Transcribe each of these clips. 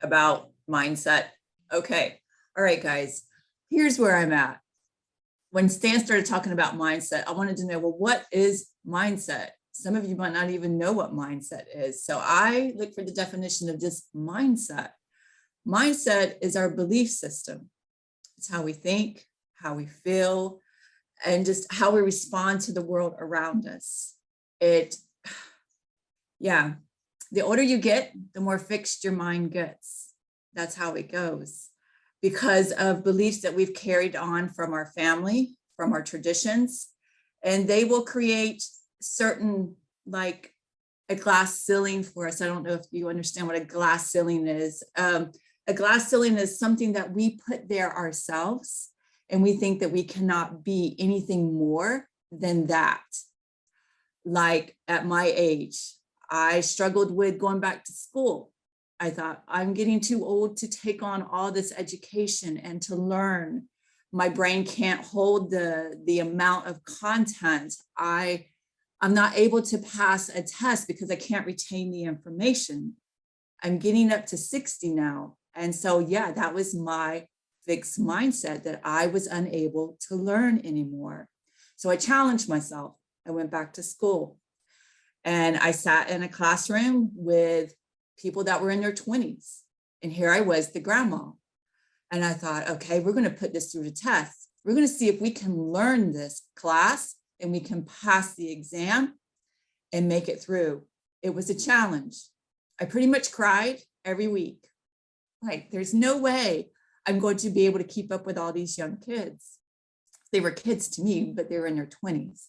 about mindset. Okay. All right, guys, here's where I'm at. When Stan started talking about mindset, I wanted to know, well, what is mindset? Some of you might not even know what mindset is. So I look for the definition of just mindset. Mindset is our belief system. It's how we think, how we feel, and just how we respond to the world around us. Yeah, the older you get, the more fixed your mind gets. That's how it goes. Because of beliefs that we've carried on from our family, from our traditions, and they will create certain, like a glass ceiling for us. I don't know if you understand what a glass ceiling is. A glass ceiling is something that we put there ourselves, and we think that we cannot be anything more than that. Like at my age, I struggled with going back to school. I thought, I'm getting too old to take on all this education and to learn. My brain can't hold the amount of content. I'm not able to pass a test because I can't retain the information. I'm getting up to 60 now. And so, yeah, that was my fixed mindset, that I was unable to learn anymore. So I challenged myself. I went back to school and I sat in a classroom with people that were in their 20s. And here I was, the grandma. And I thought, okay, we're going to put this through the test. We're going to see if we can learn this class and we can pass the exam and make it through. It was a challenge. I pretty much cried every week. Like, there's no way I'm going to be able to keep up with all these young kids. They were kids to me, but they were in their 20s.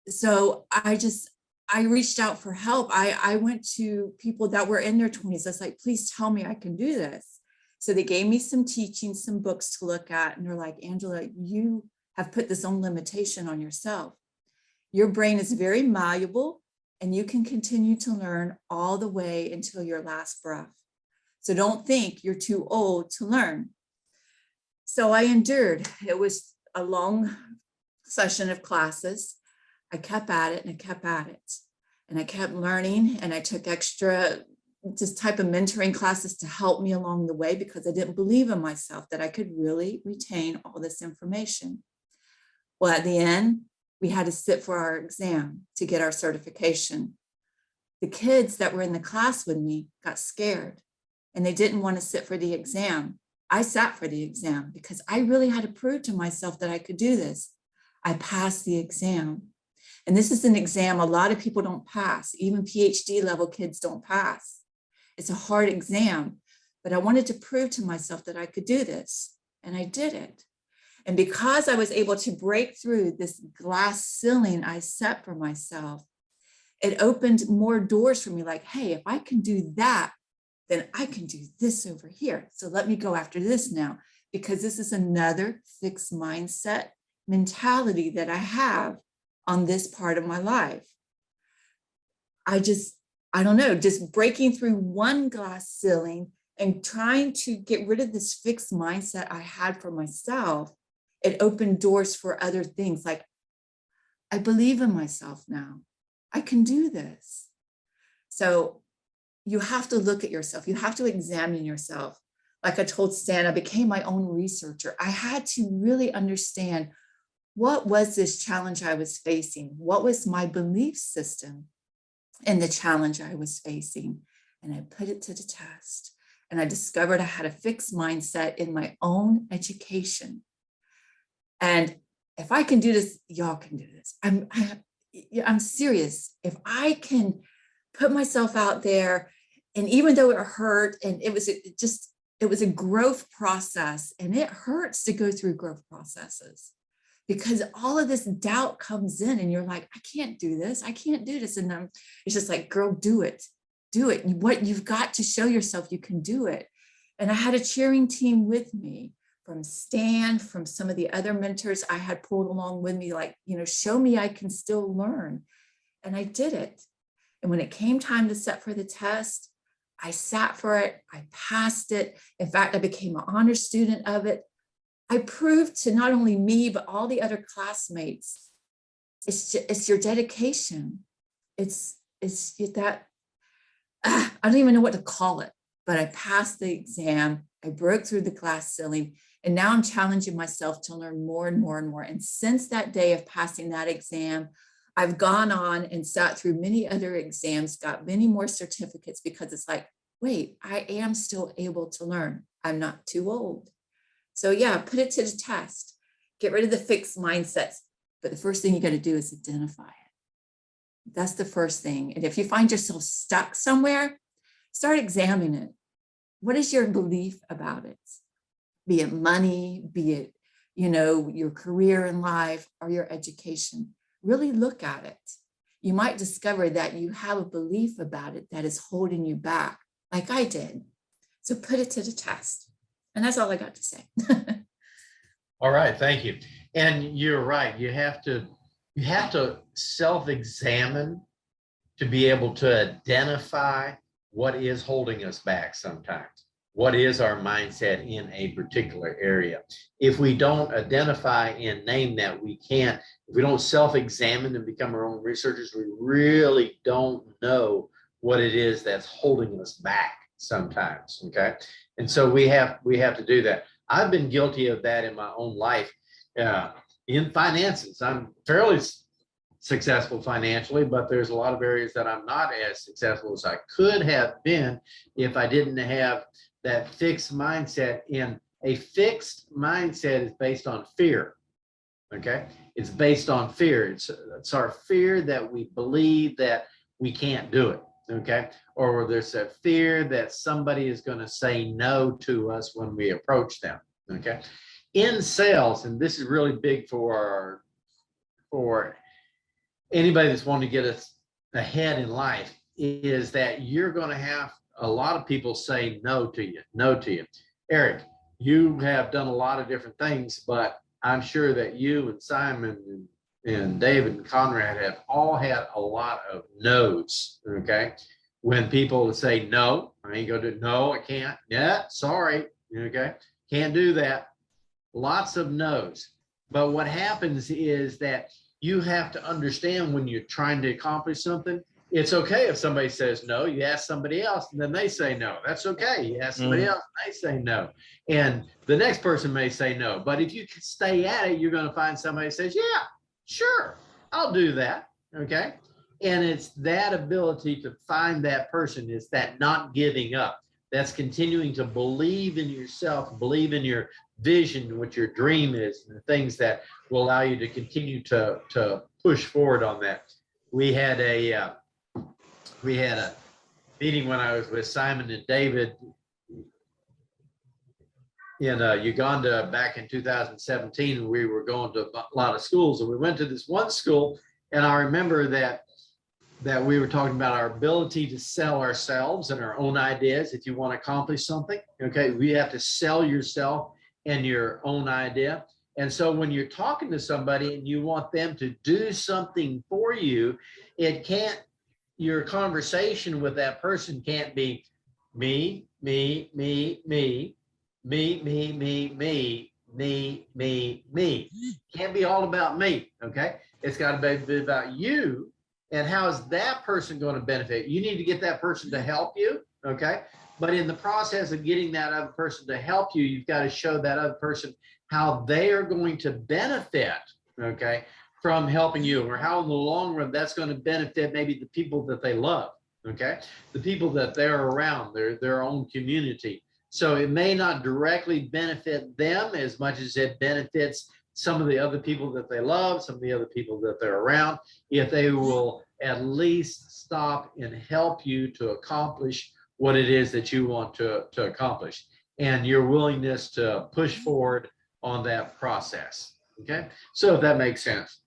So I reached out for help. I went to people that were in their 20s. I was like, please tell me I can do this. So they gave me some teaching, some books to look at. And they're like, Angela, you have put this own limitation on yourself. Your brain is very malleable and you can continue to learn all the way until your last breath. So don't think you're too old to learn. So I endured. It was a long session of classes. I kept at it and I kept at it. And I kept learning, and I took extra just type of mentoring classes to help me along the way, because I didn't believe in myself that I could really retain all this information. Well, at the end, we had to sit for our exam to get our certification. The kids that were in the class with me got scared and they didn't want to sit for the exam. I sat for the exam because I really had to prove to myself that I could do this. I passed the exam. And this is an exam a lot of people don't pass. Even PhD level kids don't pass. It's a hard exam, but I wanted to prove to myself that I could do this, and I did it. And because I was able to break through this glass ceiling I set for myself, it opened more doors for me, like, hey, if I can do that, then I can do this over here. So let me go after this now, because this is another fixed mindset mentality that I have on this part of my life. I don't know, just breaking through one glass ceiling and trying to get rid of this fixed mindset I had for myself, it opened doors for other things. Like, I believe in myself now. I can do this. So you have to look at yourself. You have to examine yourself. Like I told Stan, I became my own researcher. I had to really understand, what was this challenge I was facing? What was my belief system in the challenge I was facing? And I put it to the test. And I discovered I had a fixed mindset in my own education. And if I can do this, y'all can do this. I'm serious. If I can put myself out there, and even though it hurt, and it was a growth process, and it hurts to go through growth processes, because all of this doubt comes in and you're like, I can't do this. I can't do this. And it's just like, girl, do it. Do it. What you've got to show yourself you can do it. And I had a cheering team with me, from Stan, from some of the other mentors I had pulled along with me, like, show me I can still learn. And I did it. And when it came time to sit for the test, I sat for it. I passed it. In fact, I became an honor student of it. I proved to not only me, but all the other classmates, it's your dedication. It's that, I don't even know what to call it, but I passed the exam. I broke through the glass ceiling. And now I'm challenging myself to learn more and more and more. And since that day of passing that exam, I've gone on and sat through many other exams, got many more certificates, because it's like, wait, I am still able to learn. I'm not too old. So yeah, put it to the test. Get rid of the fixed mindsets. But the first thing you got to do is identify it. That's the first thing. And if you find yourself stuck somewhere, start examining it. What is your belief about it? Be it money, be it, your career in life or your education. Really look at it. You might discover that you have a belief about it that is holding you back, like I did. So put it to the test. And that's all I got to say. All right, thank you. And you're right. You have to self-examine to be able to identify what is holding us back sometimes. What is our mindset in a particular area? If we don't identify and name that, if we don't self-examine and become our own researchers, we really don't know what it is that's holding us back sometimes, okay? And so we have to do that. I've been guilty of that in my own life. In finances, I'm fairly successful financially, but there's a lot of areas that I'm not as successful as I could have been if I didn't have that fixed mindset. And a fixed mindset is based on fear. Okay, it's based on fear. It's our fear that we believe that we can't do it. Okay, or there's a fear that somebody is going to say no to us when we approach them. Okay, in sales, and this is really big for anybody that's wanting to get us ahead in life, is that you're going to have a lot of people say no to you. Eric, you have done a lot of different things, but I'm sure that you and Simon and David and Conrad have all had a lot of no's, okay? When people say, no, I ain't gonna do it. No, I can't. Yeah, sorry, okay? Can't do that. Lots of no's. But what happens is that you have to understand when you're trying to accomplish something, it's okay if somebody says no. You ask somebody else and then they say no. That's okay. You ask somebody else and they say no. And the next person may say no. But if you stay at it, you're going to find somebody who says, yeah, sure, I'll do that. Okay. And it's that ability to find that person, is that not giving up. That's continuing to believe in yourself, believe in your vision, what your dream is, and the things that will allow you to continue to push forward on that. We had a meeting when I was with Simon and David in Uganda back in 2017. We were going to a lot of schools, and we went to this one school, and I remember that we were talking about our ability to sell ourselves and our own ideas. If you want to accomplish something, okay, we have to sell yourself and your own idea. And so when you're talking to somebody and you want them to do something for you, your conversation with that person can't be me, me, me, me, me, me, me, me, me, me, me. Can't be all about me, okay? It's got to be about you. And how is that person going to benefit? You need to get that person to help you, okay? But in the process of getting that other person to help you, you've got to show that other person how they are going to benefit, okay, from helping you, or how in the long run that's going to benefit maybe the people that they love, okay? The people that they're around, their own community. So it may not directly benefit them as much as it benefits some of the other people that they love, some of the other people that they're around, if they will at least stop and help you to accomplish what it is that you want to accomplish, and your willingness to push forward on that process. Okay, so if that makes sense.